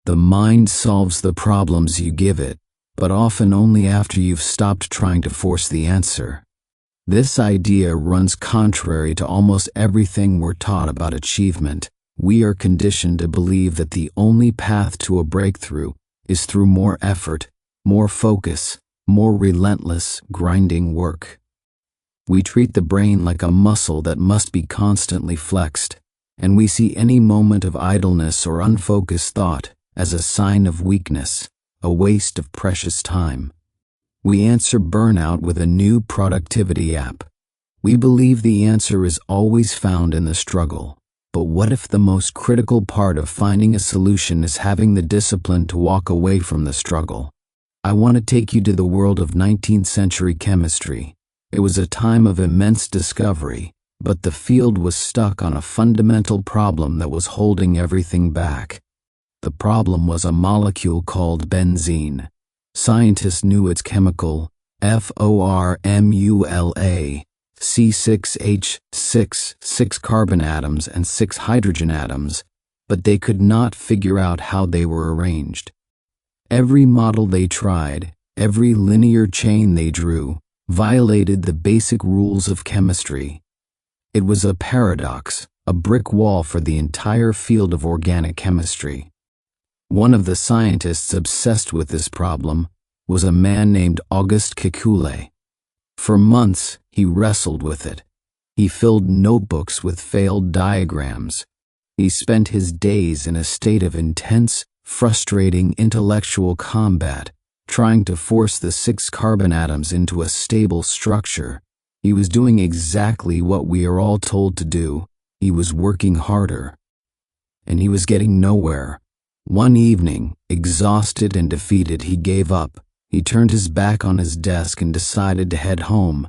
The mind solves the problems you give it, but often only after you've stopped trying to force the answer. This idea runs contrary to almost everything we're taught about achievement. We are conditioned to believe that the only path to a breakthrough is through more effort, more focus, more relentless, grinding work. We treat the brain like a muscle that must be constantly flexed, and we see any moment of idleness or unfocused thought as a sign of weakness, a waste of precious time. We answer burnout with a new productivity app. We believe the answer is always found in the struggle. But what if the most critical part of finding a solution is having the discipline to walk away from the struggle? I want to take you to the world of 19th century chemistry. It was a time of immense discovery, but the field was stuck on a fundamental problem that was holding everything back. The problem was a molecule called benzene. Scientists knew its chemical formula, C6H6, 6 carbon atoms and 6 hydrogen atoms, but they could not figure out how they were arranged. Every model they tried, every linear chain they drew, violated the basic rules of chemistry. It was a paradox, a brick wall for the entire field of organic chemistry. One of the scientists obsessed with this problem was a man named Auguste Kekule. For months, he wrestled with it. He filled notebooks with failed diagrams. He spent his days in a state of intense, frustrating intellectual combat, trying to force the 6 carbon atoms into a stable structure. He was doing exactly what we are all told to do. He was working harder. And he was getting nowhere. One evening, exhausted and defeated, he gave up. He turned his back on his desk and decided to head home.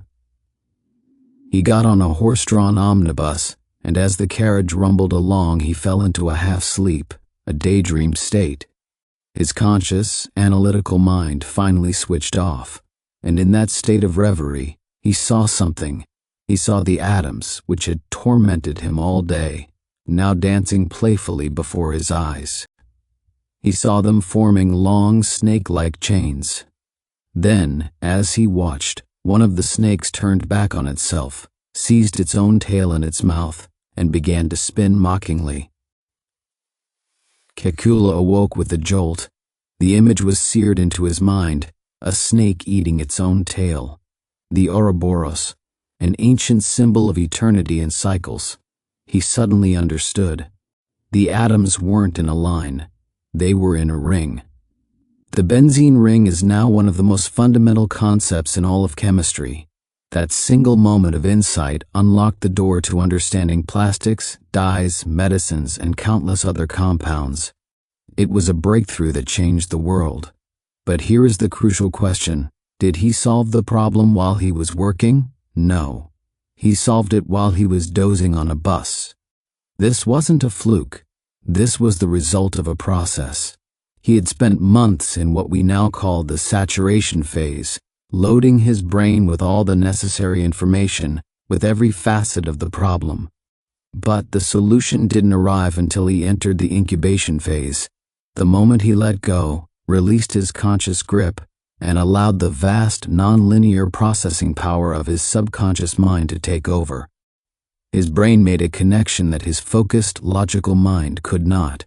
He got on a horse-drawn omnibus, and as the carriage rumbled along, he fell into a half-sleep, a daydream state. His conscious, analytical mind finally switched off, and in that state of reverie, he saw something. He saw the atoms, which had tormented him all day, now dancing playfully before his eyes. He saw them forming long, snake-like chains. Then, as he watched, one of the snakes turned back on itself, seized its own tail in its mouth, and began to spin mockingly. Kekule awoke with a jolt. The image was seared into his mind, a snake eating its own tail. The Ouroboros, an ancient symbol of eternity and cycles. He suddenly understood. The atoms weren't in a line. They were in a ring. The benzene ring is now one of the most fundamental concepts in all of chemistry. That single moment of insight unlocked the door to understanding plastics, dyes, medicines, and countless other compounds. It was a breakthrough that changed the world. But here is the crucial question. Did he solve the problem while he was working? No. He solved it while he was dozing on a bus. This wasn't a fluke. This was the result of a process. He had spent months in what we now call the saturation phase, loading his brain with all the necessary information, with every facet of the problem. But the solution didn't arrive until he entered the incubation phase, the moment he let go, released his conscious grip, and allowed the vast, non-linear processing power of his subconscious mind to take over. His brain made a connection that his focused, logical mind could not.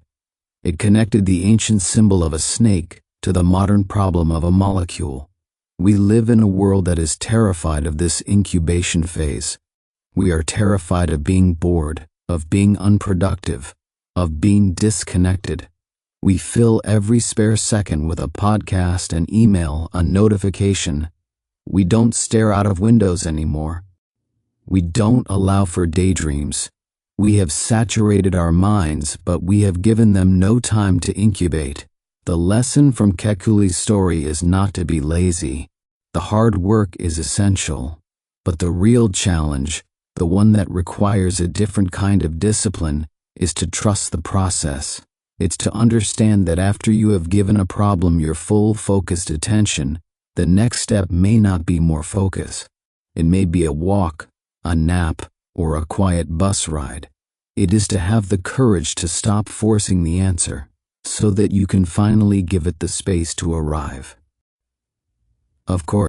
It connected the ancient symbol of a snake to the modern problem of a molecule. We live in a world that is terrified of this incubation phase. We are terrified of being bored, of being unproductive, of being disconnected. We fill every spare second with a podcast, an email, a notification. We don't stare out of windows anymore. We don't allow for daydreams. We have saturated our minds, but we have given them no time to incubate. The lesson from Kekule's story is not to be lazy. The hard work is essential. But the real challenge, the one that requires a different kind of discipline, is to trust the process. It's to understand that after you have given a problem your full focused attention, the next step may not be more focus. It may be a walk, a nap, or a quiet bus ride. It is to have the courage to stop forcing the answer, so that you can finally give it the space to arrive. Of course,